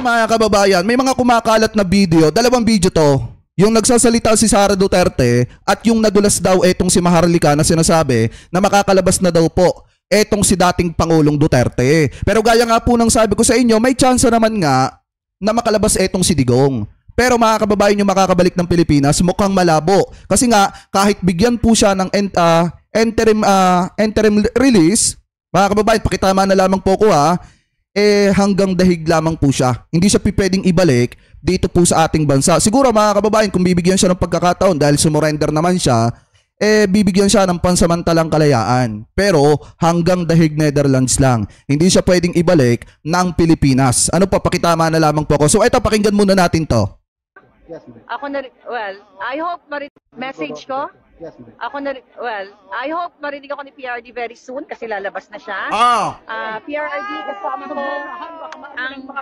mga kababayan, may mga kumakalat na video, dalawang video to. Yung nagsasalita si Sara Duterte at yung nadulas daw etong si Maharlika na sinasabi na makakalabas na daw po etong si dating Pangulong Duterte. Pero gaya nga po ng sabi ko sa inyo, may chance naman nga na makalabas etong si Digong. Pero mga kababayan, yung makakabalik ng Pilipinas mukhang malabo. Kasi nga kahit bigyan po siya ng interim release, mga kababayan, pakitama na lamang po ko hanggang dahig lamang po siya. Hindi siya pwedeng ibalik dito po sa ating bansa. Siguro mga kababayan, kung bibigyan siya ng pagkakataon dahil sumurrender naman siya, bibigyan siya ng pansamantalang kalayaan. Pero hanggang dahig Netherlands lang. Hindi siya pwedeng ibalik ng Pilipinas. Ano pa, pakitama na lamang po ako. So ito, pakinggan muna natin to. Yes, ma'am. Ako na, well, I hope message ko. Yes, ma'am. Ako na, well, I hope marinig ako ni PRD very soon kasi lalabas na siya. PRD kasama ko ang mga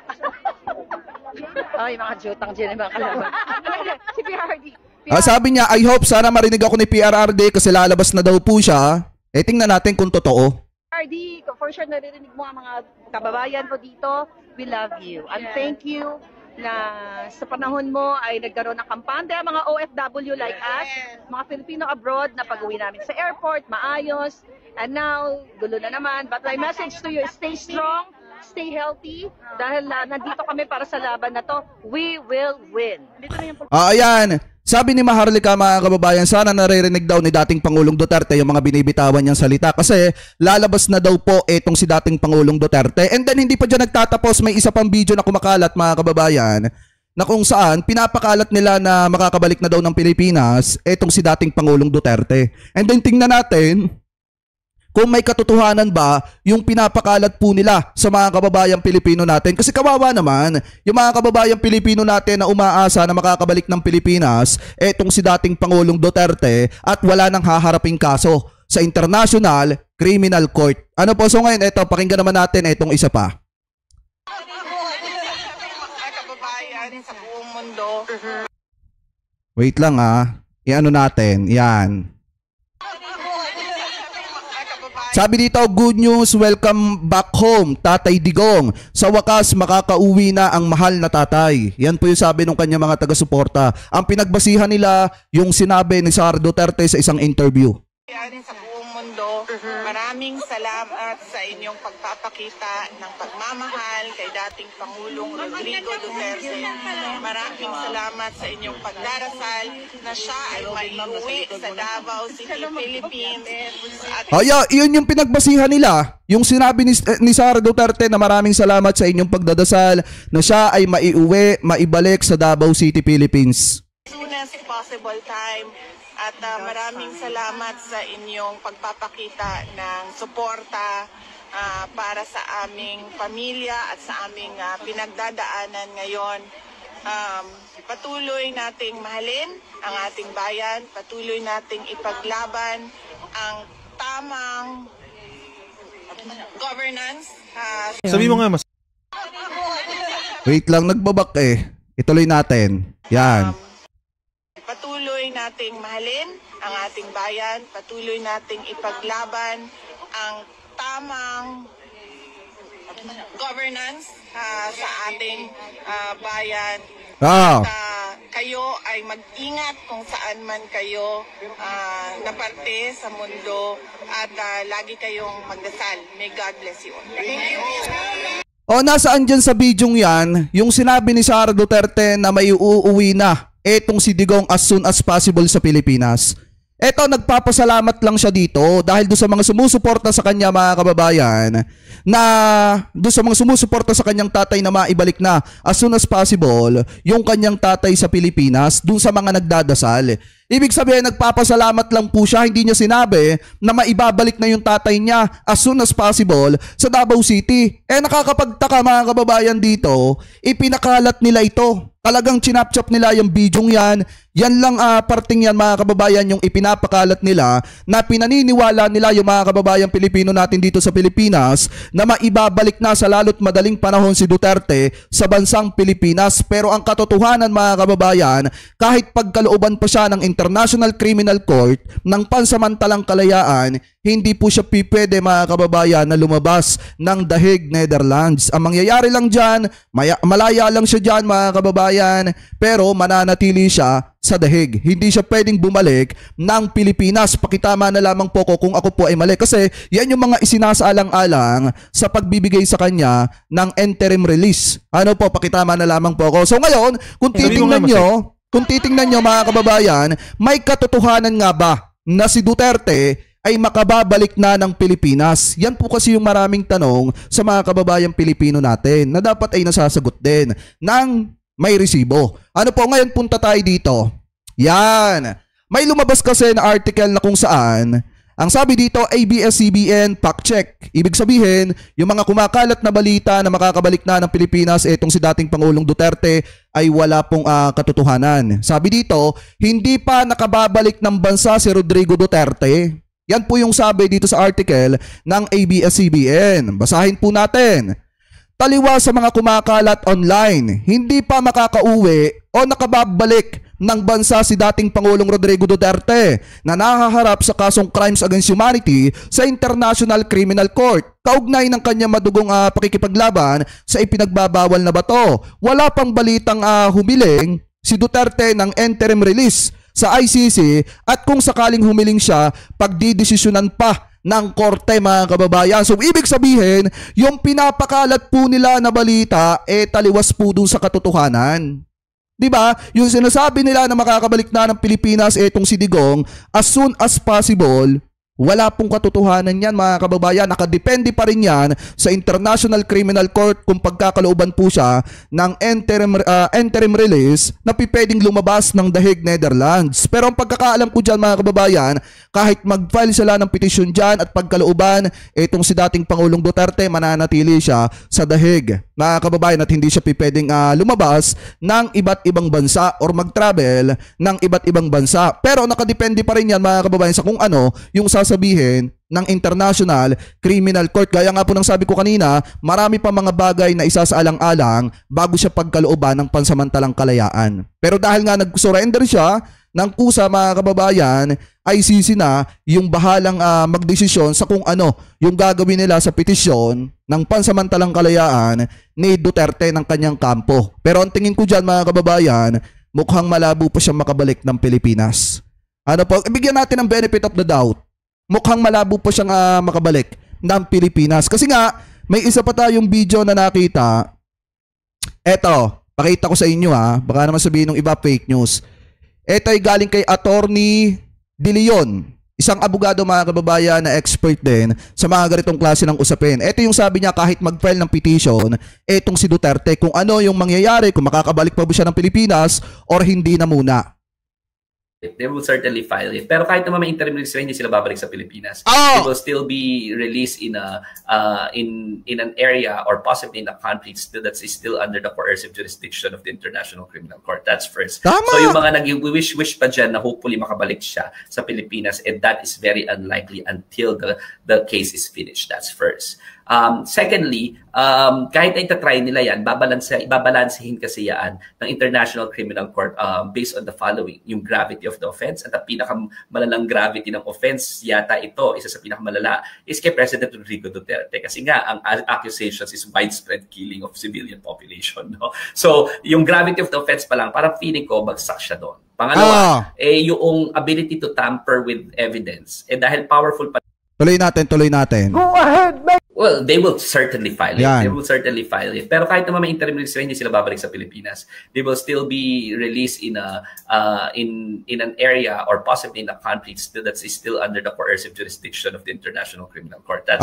ay, mga jutang dyan, mga kalaban. Si PRD. Sabi niya, I hope sana marinig ako ni PRRD kasi lalabas na daw po siya. Tingnan natin kung totoo. PRD, for sure naririnig mo ang mga kababayan ko dito. We love you. And thank you na sa panahon mo ay nagkaroon ng kampante ang mga OFW like us, mga Filipino abroad na pag-uwi namin sa airport, maayos. And now, gulo na naman. But my message to you is stay strong, stay healthy, dahil nandito kami para sa laban na to. We will win. Dito na yung ayan. Sabi ni Maharlika, mga kababayan, sana naririnig daw ni dating Pangulong Duterte yung mga binibitawan niyang salita kasi lalabas na daw po etong si dating Pangulong Duterte. And then hindi pa dyan nagtatapos, may isa pang video na kumakalat, mga kababayan, na kung saan pinapakalat nila na makakabalik na daw ng Pilipinas etong si dating Pangulong Duterte. And then tingnan natin kung may katotohanan ba yung pinapakalat po nila sa mga kababayang Pilipino natin. Kasi kawawa naman, yung mga kababayang Pilipino natin na umaasa na makakabalik ng Pilipinas, etong si dating Pangulong Duterte at wala nang haharaping kaso sa International Criminal Court. Ano po, so ngayon, eto, pakinggan naman natin etong isa pa. Kababayan sa buong mundo. Wait lang i-ano natin, yan. Sabi dito, good news, welcome back home, Tatay Digong. Sa wakas, makakauwi na ang mahal na tatay. Yan po yung sabi ng kanya mga taga-suporta. Ang pinagbasihan nila, yung sinabi ni Sara Duterte sa isang interview. Sa buong mundo, maraming salamat sa inyong pagpapakita ng pagmamahal kay dating Pangulong Rodrigo Duterte. Maraming salamat sa inyong pagdarasal na siya ay maiuwi sa Davao City, Philippines. Yun yung pinagbasihan nila. Yung sinabi ni Sara Duterte na maraming salamat sa inyong pagdadasal na siya ay maiuwi, maibalik sa Davao City, Philippines. Soonest possible time. At maraming salamat sa inyong pagpapakita ng suporta para sa aming pamilya at sa aming pinagdadaanan ngayon. Patuloy nating mahalin ang ating bayan, patuloy nating ipaglaban ang tamang governance. Sabi mo nga mas. Wait lang, nagbabak Ituloy natin. Yan. Patuloy nating mahalin ang ating bayan, patuloy nating ipaglaban ang tamang governance sa ating bayan. At kayo ay mag-ingat kung saan man kayo naparte sa mundo at lagi kayong magdasal. May God bless you. Thank you. Nasaan dyan sa bidyong yan, yung sinabi ni Sara Duterte na may uuwi na etong si Digong as soon as possible sa Pilipinas. Eto, nagpapasalamat lang siya dito dahil doon sa mga sumusuporta sa kanya, mga kababayan, na doon sa mga sumusuporta sa kanyang tatay na maibalik na as soon as possible yung kanyang tatay sa Pilipinas, doon sa mga nagdadasal. Ibig sabihin, nagpapasalamat lang po siya, hindi niya sinabi na maibabalik na yung tatay niya as soon as possible sa Davao City. Nakakapagtaka, mga kababayan, dito, ipinakalat nila ito Talagang chinap-chop nila yung bidyong yan. Yan lang parting yan mga kababayan yung ipinapakalat nila na pinaniniwala nila yung mga kababayan Pilipino natin dito sa Pilipinas na maibabalik na sa lalo't madaling panahon si Duterte sa bansang Pilipinas. Pero ang katotohanan mga kababayan, kahit pagkalooban pa siya ng International Criminal Court ng pansamantalang kalayaan, hindi po siya pwede mga kababayan na lumabas ng The Hague, Netherlands. Ang mangyayari lang dyan, malaya lang siya dyan mga kababayan, pero mananatili siya sa The Hague. Hindi siya pwedeng bumalik ng Pilipinas. Pakitama na lamang po ko kung ako po ay mali. Kasi yan yung mga isinasaalang-alang sa pagbibigay sa kanya ng interim release. Ano po, pakitama na lamang po ko. So ngayon, kung titingnan nyo mga kababayan, may katotohanan nga ba na si Duterte ay makababalik na ng Pilipinas? Yan po kasi yung maraming tanong sa mga kababayang Pilipino natin na dapat ay nasasagot din ng may resibo. Ano po, ngayon punta tayo dito. Yan. May lumabas kasi na article na kung saan ang sabi dito, ABS-CBN fact check. Ibig sabihin, yung mga kumakalat na balita na makakabalik na ng Pilipinas itong si dating Pangulong Duterte ay wala pong katotohanan. Sabi dito, hindi pa nakababalik ng bansa si Rodrigo Duterte. Yan po yung sabi dito sa article ng ABS-CBN. Basahin po natin. Taliwas sa mga kumakalat online, hindi pa makakauwi o nakababalik ng bansa si dating Pangulong Rodrigo Duterte na nahaharap sa kasong Crimes Against Humanity sa International Criminal Court. Kaugnay ng kanyang madugong pakikipaglaban sa ipinagbabawal na bato. Wala pang balitang humiling si Duterte ng interim release sa ICC at kung sakaling humiling siya, pagdidesisyonan pa ng korte mga kababayan. So ibig sabihin, yung pinapakalat po nila na balita taliwas po dun sa katotohanan. 'Di ba? Yung sinasabi nila na makakabalik na ng Pilipinas itong si Digong as soon as possible, wala pong katotohanan yan mga kababayan. Nakadepende pa rin yan sa International Criminal Court kung pagkakalooban po siya ng interim release na pwedeng lumabas ng The Hague, Netherlands. Pero ang pagkakaalam ko dyan mga kababayan, kahit mag-file sila ng petisyon dyan at pagkalooban, itong si dating Pangulong Duterte mananatili siya sa The Hague mga kababayan at hindi siya pwedeng lumabas ng iba't ibang bansa or mag-travel ng iba't ibang bansa. Pero nakadepende pa rin yan mga kababayan sa kung ano yung sasabihin ng International Criminal Court. Gaya nga po ng sabi ko kanina, marami pa mga bagay na isasaalang-alang bago siya pagkalooban ng pansamantalang kalayaan. Pero dahil nga nag-surrender siya ng kusa mga kababayan, ICC na yung bahalang magdesisyon sa kung ano yung gagawin nila sa petisyon ng pansamantalang kalayaan ni Duterte ng kanyang kampo. Pero ang tingin ko dyan mga kababayan, mukhang malabo pa siya makabalik ng Pilipinas. Ano po, ibigyan natin ng benefit of the doubt. Mukhang malabo pa siyang makabalik ng Pilipinas. Kasi nga, may isa pa tayong video na nakita. Eto, pakita ko sa inyo baka naman sabihin ng iba fake news. Ito ay galing kay Attorney De Leon, isang abogado mga kababayan na expert din sa mga ganitong klase ng usapin. Ito yung sabi niya kahit mag-file ng petition, etong si Duterte, kung ano yung mangyayari, kung makakabalik pa ba siya ng Pilipinas or hindi na muna. They will certainly file it. Pero kahit naman may interim release, hindi sila babalik sa Pilipinas. They will still be released in an area or possibly in a country that is still under the coercive jurisdiction of the International Criminal Court. That's first. Tama. So yung mga nag-wish pa dyan na hopefully makabalik siya sa Pilipinas, and that is very unlikely until the case is finished. That's first. Secondly, kahit na itatry nila yan, babalansehin kasi yan ng International Criminal Court based on the following: yung gravity of the offense, at ang pinakamalalang gravity ng offense yata ito, isa sa pinakamalala, is kay President Rodrigo Duterte. Kasi nga, ang accusations is widespread killing of civilian population. No? So, yung gravity of the offense pa lang, parang feeling ko, bagsak siya doon. Pangalawa, yung ability to tamper with evidence. Dahil powerful pa. Tuloy natin. Go ahead, man! Well, they will certainly file it. Yan. They will certainly file it. Pero kahit naman may interim release, hindi sila babalik sa Pilipinas. They will still be released in an area or possibly in a country that is still under the coercive jurisdiction of the International Criminal Court. That's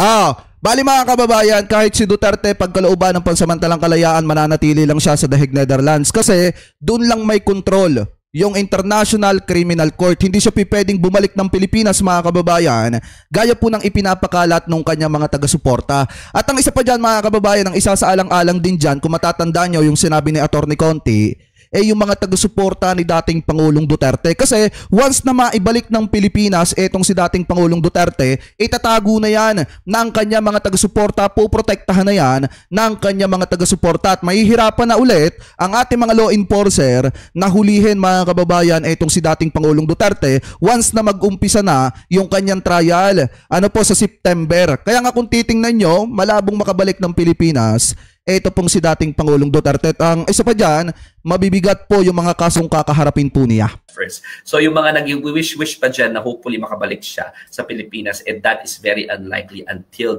bali mga kababayan, kahit si Duterte pagkalooban ng pansamantalang kalayaan, mananatili lang siya sa The Hague, Netherlands kasi doon lang may control yung International Criminal Court. Hindi siya pwedeng bumalik ng Pilipinas mga kababayan, gaya po ng ipinapakalat ng kanyang mga taga-suporta. At ang isa pa dyan mga kababayan, ang isa sa alang-alang din dyan, kung matatandaan nyo yung sinabi ni Atty. Conti, yung mga taga-suporta ni dating Pangulong Duterte. Kasi once na maibalik ng Pilipinas etong si dating Pangulong Duterte, itatago na yan ng kanya mga taga-suporta, poprotektahan na yan ng kanya mga taga-suporta at mahihirapan na ulit ang ating mga law enforcer na hulihin mga kababayan etong si dating Pangulong Duterte once na mag-umpisa na yung kanyang trial po sa September. Kaya nga kung titingnan nyo, malabong makabalik ng Pilipinas ito pong si dating Pangulong Duterte. Ang isa pa dyan, mabibigat po yung mga kasong kakaharapin po niya. First. So yung mga nag-wish pa dyan na hopefully makabalik siya sa Pilipinas, and that is very unlikely until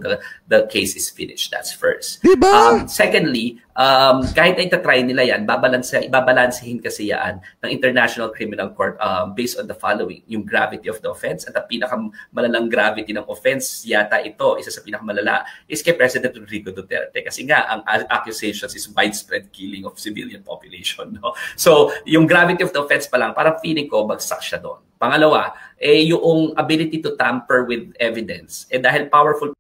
the case is finished. That's first. Diba? Secondly, kahit na itatry nila yan, babalansehin kasi yan ng International Criminal Court based on the following: yung gravity of the offense, at ang pinakamalalang gravity ng offense yata ito, isa sa pinakamalala, is kay President Rodrigo Duterte. Kasi nga, ang accusations is widespread killing of civilian population. No? So, yung gravity of the offense pa lang, parang feeling ko, bagsak siya doon. Pangalawa, yung ability to tamper with evidence. Dahil powerful.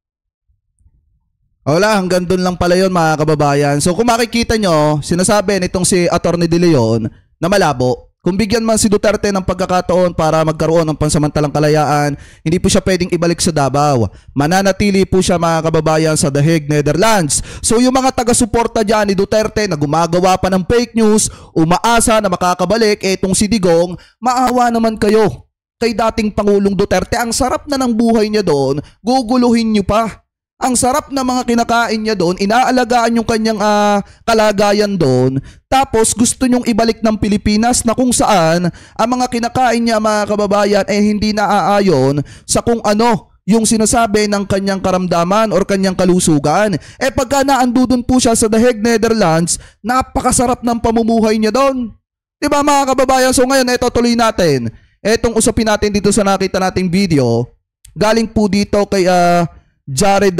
Wala, hanggang doon lang pala yun mga kababayan. So kung makikita nyo, sinasabi nitong si Atty. De Leon na malabo. Kung bigyan man si Duterte ng pagkakataon para magkaroon ng pansamantalang kalayaan, hindi po siya pwedeng ibalik sa Davao. Mananatili po siya mga kababayan sa The Hague, Netherlands. So yung mga taga-suporta dyan ni Duterte na gumagawa pa ng fake news, umaasa na makakabalik etong si Digong, maawa naman kayo kay dating Pangulong Duterte. Ang sarap na ng buhay niya doon, guguluhin niyo pa. Ang sarap na mga kinakain niya doon, inaalagaan yung kanyang kalagayan doon, tapos gusto nyong ibalik ng Pilipinas na kung saan ang mga kinakain niya mga kababayan hindi naaayon sa kung ano yung sinasabi ng kanyang karamdaman or kanyang kalusugan. Pagka naando doon po siya sa The Hague, Netherlands, napakasarap ng pamumuhay niya doon. Diba mga kababayan? So ngayon, ito tuloy natin. Etong usapin natin dito sa nakita nating video, galing po dito kay Jared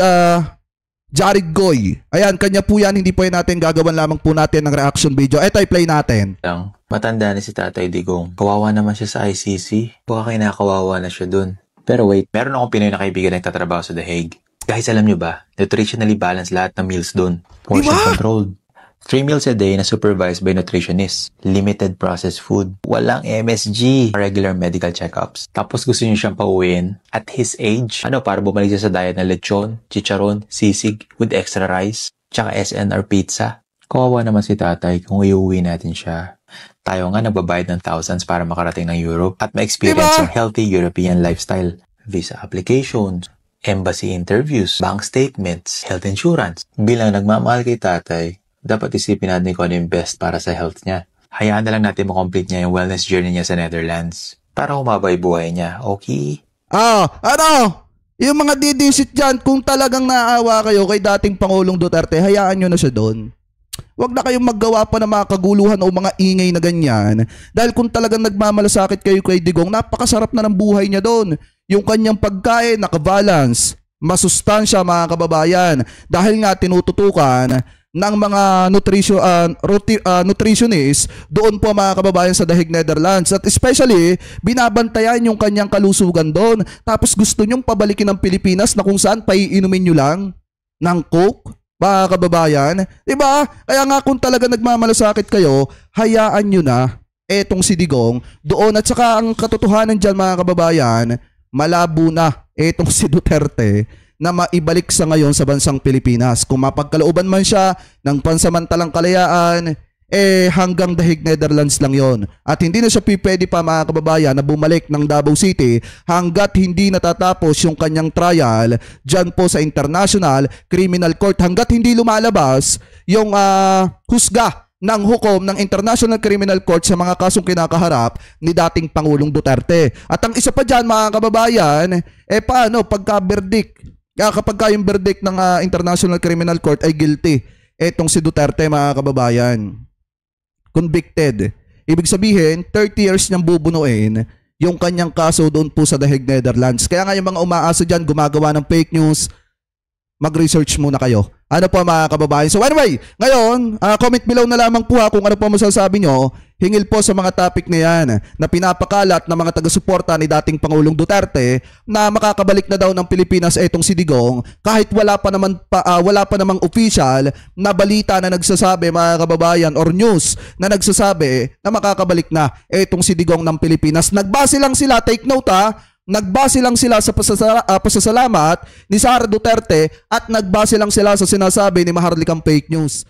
Goy. Ayan, kanya po yan. Hindi po yan natin gagawan lamang po natin ng reaction video. Ito, i-play natin. Matanda na si Tatay Digong. Kawawa naman siya sa ICC. Baka kinakawawa na siya dun. Pero wait, meron akong Pinoy na kaibigan na nagtatrabaho sa The Hague. Guys, alam nyo ba? Nutritionally balanced lahat ng meals dun. Portion controlled. 3 meals a day na supervised by nutritionists. Limited processed food. Walang MSG. Regular medical checkups. Tapos gusto niyo siyang pauwiin at his age. Para bumalik siya sa diet na lechon, chicharon, sisig with extra rice, tsaka SNR pizza. Kawawa naman si Tatay kung iuwi natin siya. Tayo nga nagbabayad ng thousands para makarating ng Europe at ma-experience yung healthy European lifestyle. Visa applications, embassy interviews, bank statements, health insurance. Bilang nagmamahal kay Tatay, dapat isipin natin kung ano yung best para sa health niya. Hayaan na lang natin ma-complete niya yung wellness journey niya sa Netherlands para humabay buhay niya, okay? Yung mga didisit dyan, kung talagang naawa kayo kay dating Pangulong Duterte, hayaan nyo na siya doon. Huwag na kayong maggawa pa ng mga kaguluhan o mga ingay na ganyan. Dahil kung talagang nagmamalasakit kayo kay Digong, napakasarap na ng buhay niya doon. Yung kanyang pagkain, nakabalance, masustansya mga kababayan. Dahil nga tinututukan ng mga nutritionist doon po mga kababayan sa The Hague, Netherlands. At especially, binabantayan yung kanyang kalusugan doon. Tapos gusto nyong pabalikin ng Pilipinas na kung saan paiinumin nyo lang ng Coke, mga kababayan. Diba? Kaya nga kung talaga nagmamalasakit kayo, hayaan nyo na etong si Digong doon. At saka ang katotohanan dyan mga kababayan, malabo na etong si Duterte na maibalik sa ngayon sa bansang Pilipinas. Kung mapagkalooban man siya ng pansamantalang kalayaan, hanggang The Hague, Netherlands lang yon. At hindi na siya pwede pa mga kababayan na bumalik ng Davao City hanggat hindi natatapos yung kanyang trial dyan po sa International Criminal Court. Hanggat hindi lumalabas yung husga ng hukom ng International Criminal Court sa mga kasong kinakaharap ni dating Pangulong Duterte. At ang isa pa dyan mga kababayan, paano pagka-verdict? Kapag yung verdict ng International Criminal Court ay guilty, etong si Duterte mga kababayan, convicted. Ibig sabihin, 30 years niyang bubunuin yung kanyang kaso doon po sa The Hague, Netherlands. Kaya nga yung mga umaasa dyan, gumagawa ng fake news, mag-research muna kayo. Ano po mga kababayan? So anyway, ngayon, comment below na lamang po kung ano po masasabi nyo. hingil po sa mga topic na yan na pinapakalat ng mga taga-suporta ni dating Pangulong Duterte na makakabalik na daw ng Pilipinas itong si Digong kahit wala pa namang official na balita na nagsasabi, mga kababayan, or news na nagsasabi na makakabalik na itong si Digong ng Pilipinas. Nagbase lang sila, take note nagbase lang sila sa pasasalamat ni Sara Duterte at nagbase lang sila sa sinasabi ni Maharlikang fake news.